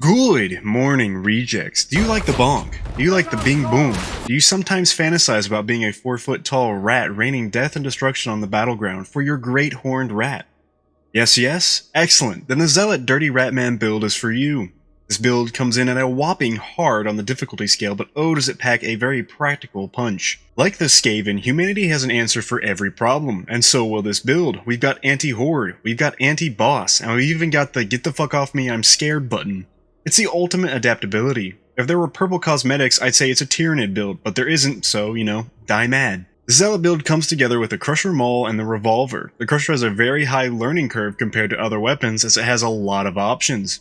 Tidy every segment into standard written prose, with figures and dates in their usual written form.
Good morning, rejects. Do you like the bonk? Do you like the bing boom? Do you sometimes fantasize about being a 4-foot tall rat raining death and destruction on the battleground for your great horned rat? Yes? Excellent. Then the Zealot Dirty Ratman build is for you. This build comes in at a whopping hard on the difficulty scale, but oh does it pack a very practical punch. Like the Skaven, humanity has an answer for every problem, and so will this build. We've got anti-horde, we've got anti-boss, and we've even got the get the fuck off me I'm scared button. It's the ultimate adaptability. If there were purple cosmetics, I'd say it's a Tyranid build, but there isn't, so, die mad. The Zealot build comes together with the Crusher Maul and the Revolver. The Crusher has a very high learning curve compared to other weapons as it has a lot of options.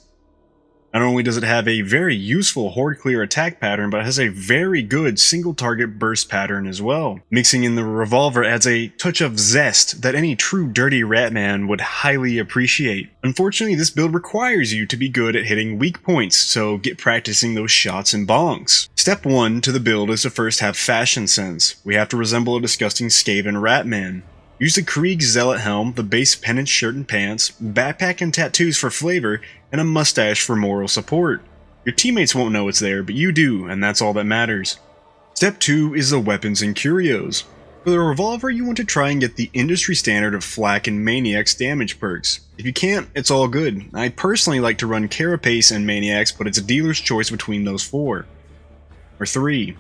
Not only does it have a very useful horde clear attack pattern, but it has a very good single target burst pattern as well. Mixing in the Revolver adds a touch of zest that any true dirty ratman would highly appreciate. Unfortunately, this build requires you to be good at hitting weak points, so get practicing those shots and bonks. Step 1 to the build is to first have fashion sense. We have to resemble a disgusting Skaven ratman. Use the Krieg Zealot helm, the base pennant shirt and pants, backpack and tattoos for flavor, and a mustache for moral support. Your teammates won't know it's there, but you do, and that's all that matters. Step 2 is the weapons and curios. For the Revolver, you want to try and get the industry standard of Flak and Maniac's damage perks. If you can't, it's all good. I personally like to run Carapace and Maniacs, but it's a dealer's choice between those 4. Or 3.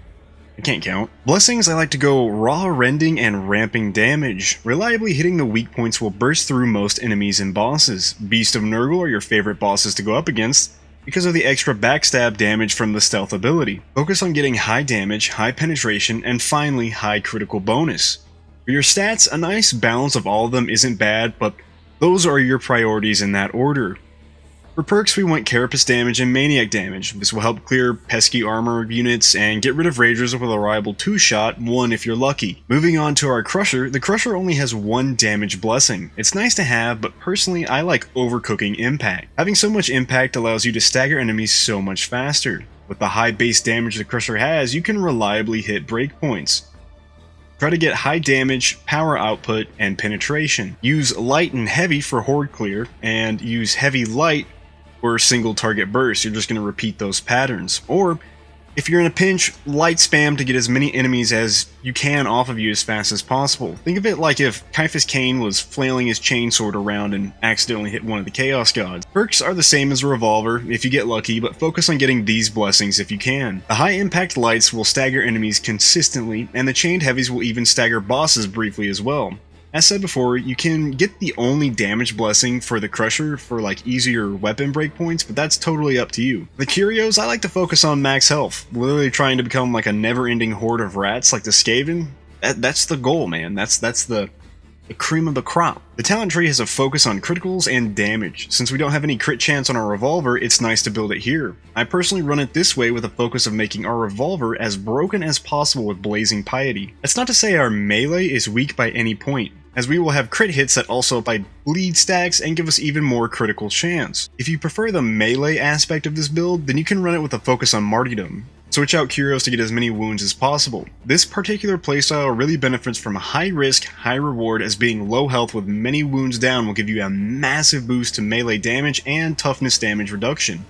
I can't count. Blessings, I like to go raw rending and ramping damage. Reliably hitting the weak points will burst through most enemies and bosses. Beast of Nurgle are your favorite bosses to go up against because of the extra backstab damage from the stealth ability. Focus on getting high damage, high penetration, and finally high critical bonus. For your stats, a nice balance of all of them isn't bad, but those are your priorities in that order. For perks, we want Carapace damage and Maniac damage. This will help clear pesky armor units and get rid of Ragers with a reliable 2-shot, 1 if you're lucky. Moving on to our Crusher, the Crusher only has 1 damage blessing. It's nice to have, but personally I like overcooking impact. Having so much impact allows you to stagger enemies so much faster. With the high base damage the Crusher has, you can reliably hit breakpoints. Try to get high damage, power output, and penetration. Use light and heavy for horde clear, and use heavy light or single target burst. You're just going to repeat those patterns. Or, if you're in a pinch, light spam to get as many enemies as you can off of you as fast as possible. Think of it like if Kaifas Kane was flailing his chainsword around and accidentally hit one of the Chaos Gods. Perks are the same as a Revolver if you get lucky, but focus on getting these blessings if you can. The high impact lights will stagger enemies consistently, and the chained heavies will even stagger bosses briefly as well. As said before, you can get the only damage blessing for the Crusher for easier weapon breakpoints, but that's totally up to you. The Curios, I like to focus on max health, literally trying to become like a never-ending horde of rats like the Skaven. That's the goal, man. That's the cream of the crop. The talent tree has a focus on criticals and damage. Since we don't have any crit chance on our Revolver, it's nice to build it here. I personally run it this way with a focus of making our Revolver as broken as possible with Blazing Piety. That's not to say our melee is weak by any point, as we will have crit hits that also apply bleed stacks and give us even more critical chance. If you prefer the melee aspect of this build, then you can run it with a focus on martyrdom. Switch out Curios to get as many wounds as possible. This particular playstyle really benefits from high risk, high reward, as being low health with many wounds down will give you a massive boost to melee damage and toughness damage reduction.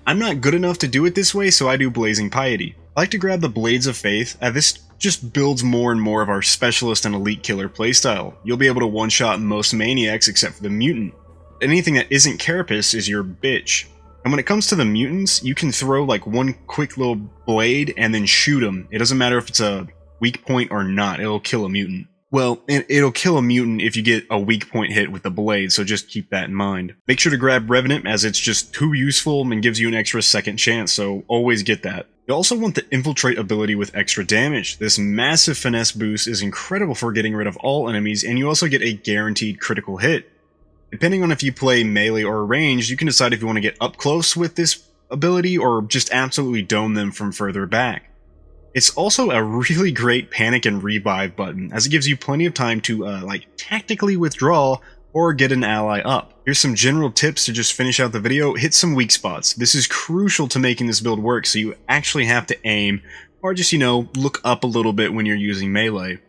I'm not good enough to do it this way, so I do Blazing Piety. I like to grab the Blades of Faith, as this just builds more and more of our specialist and elite killer playstyle. You'll be able to one-shot most Maniacs except for the Mutant. Anything that isn't Carapace is your bitch. And when it comes to the mutants, you can throw one quick little blade and then shoot them. It doesn't matter if it's a weak point or not, it'll kill a mutant. Well, it'll kill a mutant if you get a weak point hit with the blade, so just keep that in mind. Make sure to grab Revenant, as it's just too useful and gives you an extra second chance, so always get that. You also want the Infiltrate ability with extra damage. This massive finesse boost is incredible for getting rid of all enemies, and you also get a guaranteed critical hit. Depending on if you play melee or ranged, you can decide if you want to get up close with this ability or just absolutely dome them from further back. It's also a really great panic and revive button, as it gives you plenty of time to tactically withdraw or get an ally up. Here's some general tips to just finish out the video. Hit some weak spots. This is crucial to making this build work, so you actually have to aim or just, look up a little bit when you're using melee.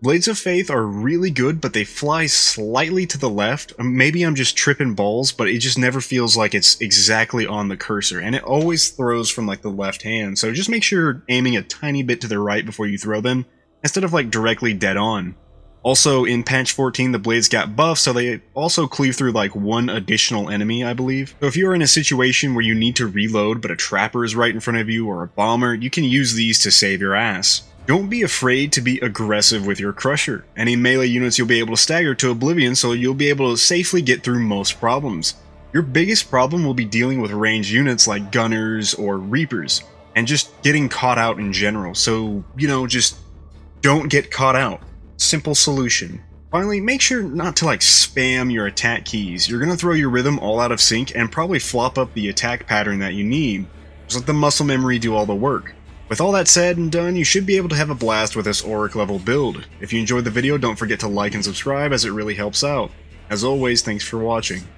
Blades of Faith are really good, but they fly slightly to the left. Maybe I'm just tripping balls, but it just never feels like it's exactly on the cursor, and it always throws from like the left hand, so just make sure you're aiming a tiny bit to the right before you throw them, instead of like directly dead on. Also, in patch 14, the blades got buffed, so they also cleave through like one additional enemy, I believe. So if you're in a situation where you need to reload but a trapper is right in front of you, or a bomber, you can use these to save your ass. Don't be afraid to be aggressive with your Crusher. Any melee units you'll be able to stagger to oblivion, so you'll be able to safely get through most problems. Your biggest problem will be dealing with ranged units like Gunners or Reapers, and just getting caught out in general, so, just don't get caught out. Simple solution. Finally, make sure not to like spam your attack keys. You're gonna throw your rhythm all out of sync and probably flop up the attack pattern that you need. Just let the muscle memory do all the work. With all that said and done, you should be able to have a blast with this Auric level build. If you enjoyed the video, don't forget to like and subscribe as it really helps out. As always, thanks for watching.